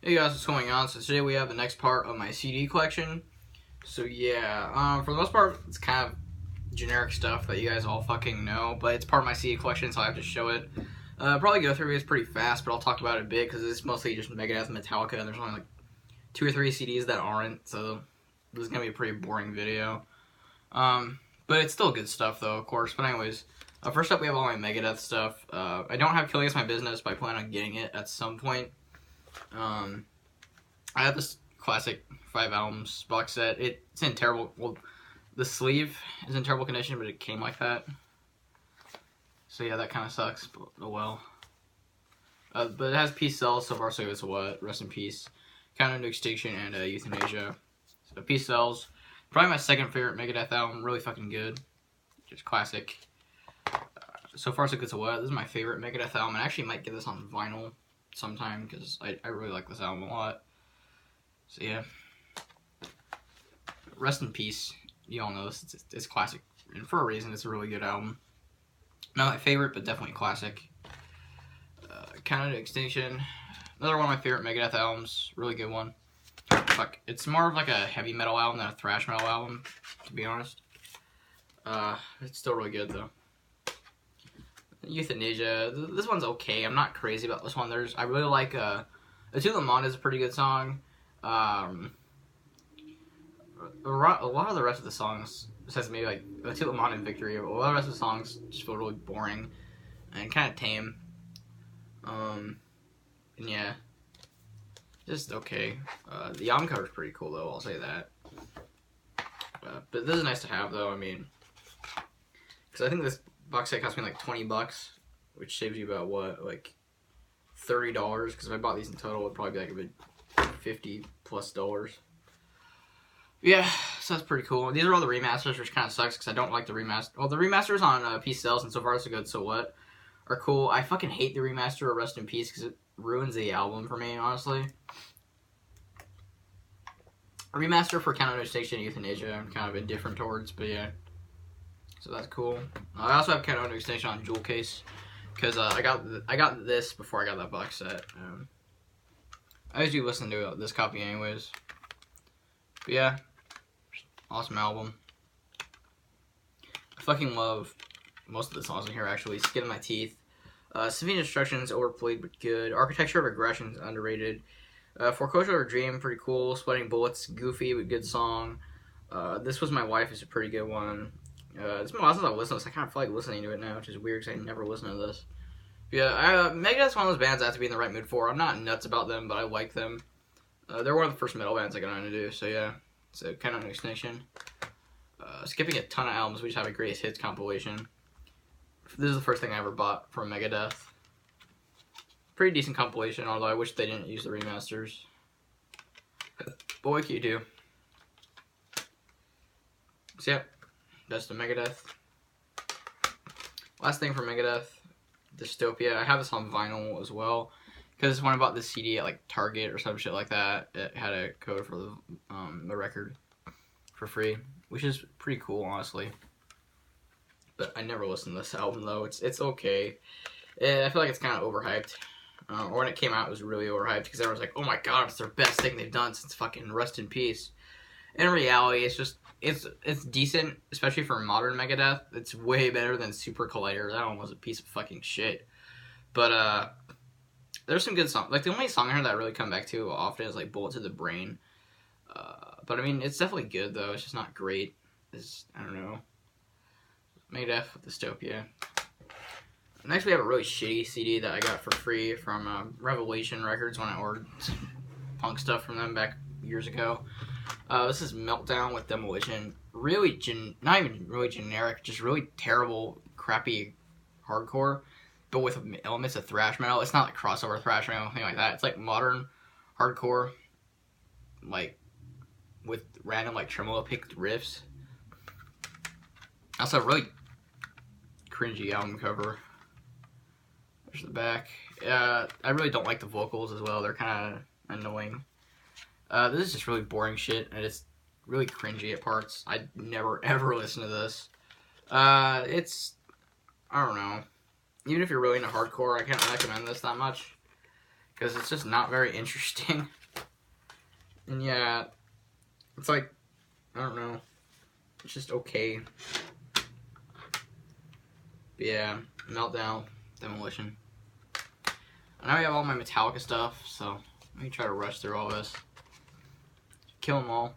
Hey guys, what's going on? So today we have the next part of my CD collection. So yeah, for the most part, it's kind of generic stuff that you guys all fucking know, but it's part of my CD collection, so I have to show it. Probably go through it pretty fast, but I'll talk about it a bit because it's mostly just Megadeth and Metallica, and there's only like 2 or 3 CDs that aren't, so this is gonna be a pretty boring video. But it's still good stuff though, of course. But anyways, first up we have all my Megadeth stuff. I don't have Killing Is My Business, but I plan on getting it at some point. I have this classic 5 albums box set. It's in terrible. Well, the sleeve is in terrible condition, but it came like that. So yeah, that kind of sucks. But oh well. But it has Peace Sells, So Far So Good, So What, Rest in Peace, Countdown to Extinction, and Euthanasia. So Peace Sells, probably my second favorite Megadeth album. Really fucking good, just classic. So Far So Good, So What. This is my favorite Megadeth album. I actually might get this on vinyl sometime because I really like this album a lot. So yeah, Rest in Peace. You all know this. It's classic, and for a reason. It's a really good album. Not my favorite, but definitely classic. Countdown to Extinction. Another one of my favorite Megadeth albums. Really good one. Fuck, it's more of like a heavy metal album than a thrash metal album, to be honest. It's still really good though. Euthanasia. This one's okay. I'm not crazy about this one. I really like Atul Lamont is a pretty good song. A lot of the rest of the songs, besides maybe like Atul Lamont and Victory, a lot of the rest of the songs just feel really boring and kind of tame. And yeah, just okay. The album cover is pretty cool though. I'll say that. But this is nice to have though. I mean, because I think this box set cost me like $20, which saves you about what, like $30? Because if I bought these in total, it'd probably be like a bit $50+ Yeah, so that's pretty cool. These are all the remasters, which kind of sucks because I don't like the remaster. Well, the remasters on Peace Sells and So Far So Good, So What are cool. I fucking hate the remaster of Rest in Peace because it ruins the album for me, honestly. A remaster for Countdown to Extinction and Euthanasia I'm kind of indifferent towards, but yeah. So that's cool. I also have Countdown to Extinction on Jewel Case because I got this before I got that box set. I usually listen to this copy anyways. But yeah, awesome album. I fucking love most of the songs in here actually. Skin in My Teeth. Severe Destruction is overplayed but good. Architecture of Aggression is underrated. Foreclosure of a Dream, pretty cool. Sweating Bullets, goofy but good song. This Was My Wife is a pretty good one. It's been a while since I listened to this. I kind of feel like listening to it now, which is weird because I never listened to this. But yeah, Megadeth's one of those bands I have to be in the right mood for. I'm not nuts about them, but I like them. They're one of the first metal bands I got on to do, so yeah. So Countdown to Extinction. Skipping a ton of albums, we just have a greatest hits compilation. This is the first thing I ever bought from Megadeth. Pretty decent compilation, although I wish they didn't use the remasters. But what can you do? So yeah, that's the Megadeth. Last thing for Megadeth, Dystopia. I have this on vinyl as well. Because when I bought this CD at like Target or some shit like that, it had a code for the record for free, which is pretty cool, honestly. But I never listened to this album though. It's okay. I feel like it's kind of overhyped. Or when it came out, it was really overhyped because everyone's like, "Oh my god, it's their best thing they've done since fucking Rest in Peace." In reality, it's decent, especially for modern Megadeth. It's way better than Super Collider. That one was a piece of fucking shit. But there's some good songs. Like, the only song here that I really come back to often is, like, Bullet to the Brain. But, I mean, it's definitely good, though. It's just not great. I don't know. Megadeth with Dystopia. Next, we have a really shitty CD that I got for free from Revelation Records when I ordered punk stuff from them back years ago. This is Meltdown with Demolition. Really, not even really generic, just really terrible, crappy hardcore. But with elements of thrash metal. It's not like crossover thrash metal or anything like that. It's like modern hardcore, like with random like tremolo picked riffs. Also, a really cringy album cover. There's the back. I really don't like the vocals as well. They're kind of annoying. This is just really boring shit, and it's really cringy at parts. I'd never ever listen to this. I don't know. Even if you're really into hardcore, I can't recommend this that much. because it's just not very interesting. And yeah, it's like, I don't know, it's just okay. But yeah, Meltdown, Demolition. I know I have all my Metallica stuff, so let me try to rush through all this. Kill them all.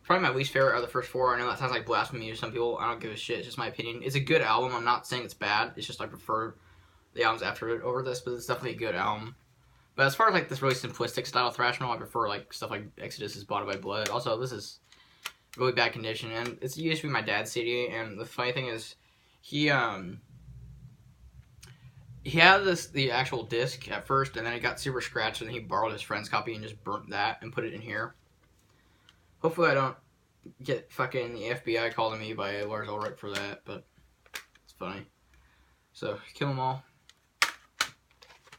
Probably my least favorite are the first four. I know that sounds like blasphemy to some people. I don't give a shit. It's just my opinion. It's a good album. I'm not saying it's bad. It's just I prefer the albums after it over this, but it's definitely a good album. But as far as like this really simplistic style thrash metal, I prefer like stuff like Exodus is Bonded by Blood. Also, this is really bad condition, and it used to be my dad's CD. And the funny thing is, he had the actual disc at first, and then it got super scratched, and he borrowed his friend's copy and just burnt that and put it in here. Hopefully I don't get fucking the FBI calling me by Lars Ulrich for that, but it's funny. So, Kill 'Em All.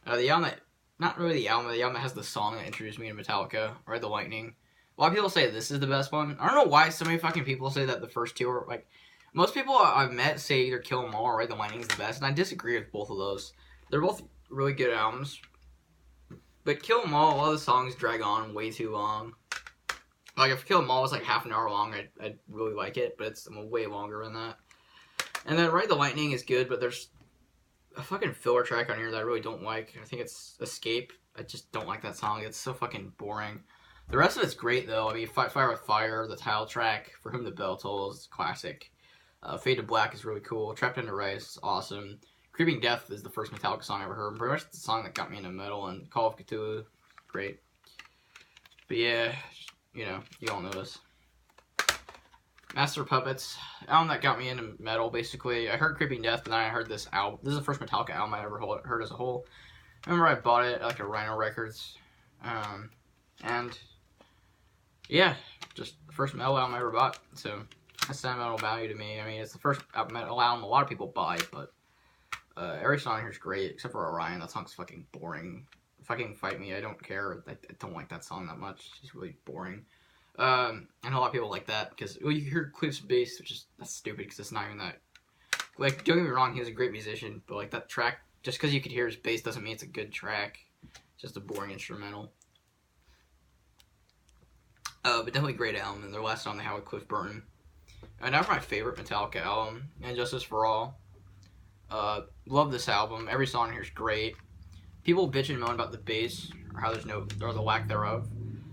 The album that, not really the album that has the song that introduced me to Metallica, Ride the Lightning. A lot of people say this is the best one. I don't know why so many fucking people say that the first two are, like, most people I've met say either Kill 'Em All or Ride the Lightning is the best, and I disagree with both of those. They're both really good albums. But Kill 'Em All, a lot of the songs drag on way too long. Like, if Kill 'Em All was like half an hour long, I'd really like it, but it's way longer than that. And then Ride the Lightning is good, but there's a fucking filler track on here that I really don't like. I think it's Escape. I just don't like that song. It's so fucking boring. The rest of it's great, though. I mean, Fight Fire with Fire, the title track, For Whom the Bell Tolls, classic. Fade to Black is really cool. Trapped into Rice is awesome. Creeping Death is the first Metallica song I ever heard. Pretty much the song that got me into metal, and Call of Cthulhu, great. But yeah, you know, you all know this. Master of Puppets, album that got me into metal, basically. I heard Creeping Death, but then I heard this album. This is the first Metallica album I ever heard as a whole. I remember I bought it at like a Rhino Records. And yeah, just the first metal album I ever bought. So that's sentimental value to me. I mean, it's the first metal album a lot of people buy, but every song here is great, except for Orion. That song's fucking boring. Fucking Fight Me, I don't care. I don't like that song that much. It's just really boring. I know a lot of people like that, because you hear Cliff's bass, which is, that's stupid, because it's not even that, like, don't get me wrong, he was a great musician, but, like, that track, just because you could hear his bass doesn't mean it's a good track. It's just a boring instrumental. But definitely a great album, and their last song they had with Cliff Burton. And now for my favorite Metallica album, Injustice for All. Love this album. Every song here is great. People bitch and moan about the bass, or how or the lack thereof.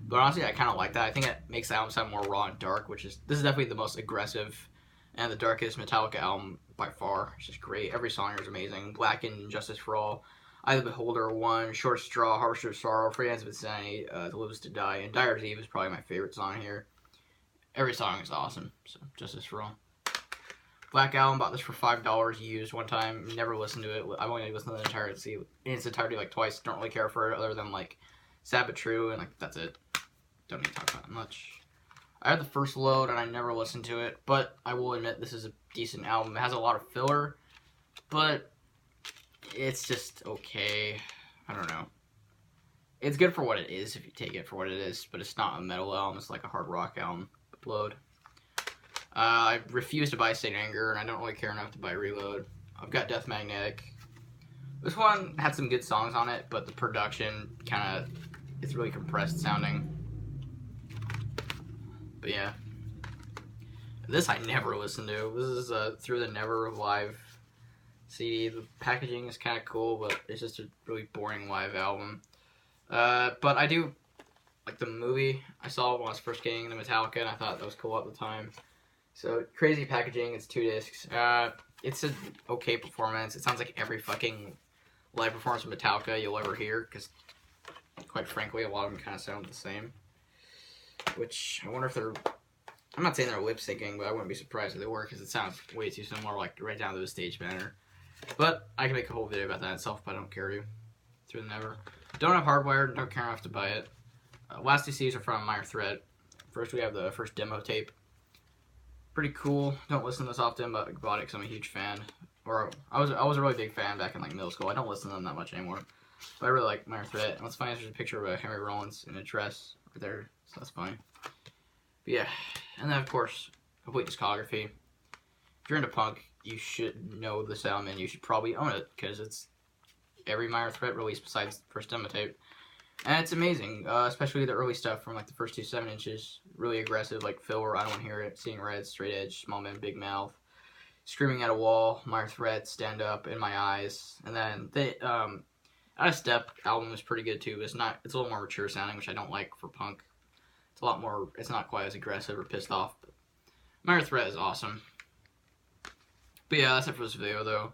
But honestly, I kind of like that. I think it makes the album sound more raw and dark, this is definitely the most aggressive and the darkest Metallica album by far. It's just great. Every song here is amazing. Blackened, Justice for All, Eye of the Beholder, One, Short Straw, Harvester of Sorrow, Free Hands of Insanity, To Live is to Die, and Dyer's Eve is probably my favorite song here. Every song is awesome, so Justice for All. Black Album, bought this for $5 used one time, never listened to it. I've only listened to the entirety in its entirety like twice, don't really care for it other than like Sabbath True, and like that's it. Don't need to talk about it much. I had the first load and I never listened to it, but I will admit this is a decent album. It has a lot of filler, but it's just okay. I don't know. It's good for what it is if you take it for what it is, but it's not a metal album. It's like a hard rock album. Load. I refuse to buy Saint Anger, and I don't really care enough to buy Reload. I've got Death Magnetic. This one had some good songs on it, but the production it's really compressed sounding. But yeah. This I never listened to. This is Through the Never live CD. The packaging is kind of cool, but it's just a really boring live album. But I do like the movie. I saw it when I was first getting into Metallica, and I thought that was cool at the time. So, crazy packaging. It's 2 discs. It's an okay performance. It sounds like every fucking live performance of Metallica you'll ever hear, because, quite frankly, a lot of them kind of sound the same. Which, I wonder if they're... I'm not saying they're lip-syncing, but I wouldn't be surprised if they were, because it sounds way too similar, like, right down to the stage banner. But, I can make a whole video about that itself, but I don't care to. Through the Never. Don't have Hardwired, don't care enough to buy it. Last 2 CDs are from Minor Threat. First, we have the first demo tape. Pretty cool. Don't listen to this often, but I bought it because I'm a huge fan. Or, I was a really big fan back in, like, middle school. I don't listen to them that much anymore. But I really like Minor Threat. And what's funny is there's a picture of Henry Rollins in a dress right there, so that's fine. But yeah. And then, of course, complete discography. If you're into punk, you should know this album, and you should probably own it, because it's every Minor Threat release besides the first demo tape. And it's amazing, especially the early stuff from like the first 2 7-inches. Really aggressive, like Filler, I Don't Want to Hear It, Seeing Red, Straight Edge, Small Man, Big Mouth, Screaming at a Wall, Minor Threat, Stand Up, In My Eyes. And then they Out of Step album was pretty good too, but it's a little more mature sounding, which I don't like for punk. It's a lot more, it's not quite as aggressive or pissed off, but Minor Threat is awesome. But yeah, that's it for this video though.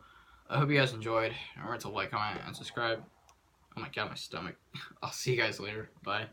I hope you guys enjoyed. Remember to like, comment, and subscribe. Oh my god, my stomach. I'll see you guys later. Bye.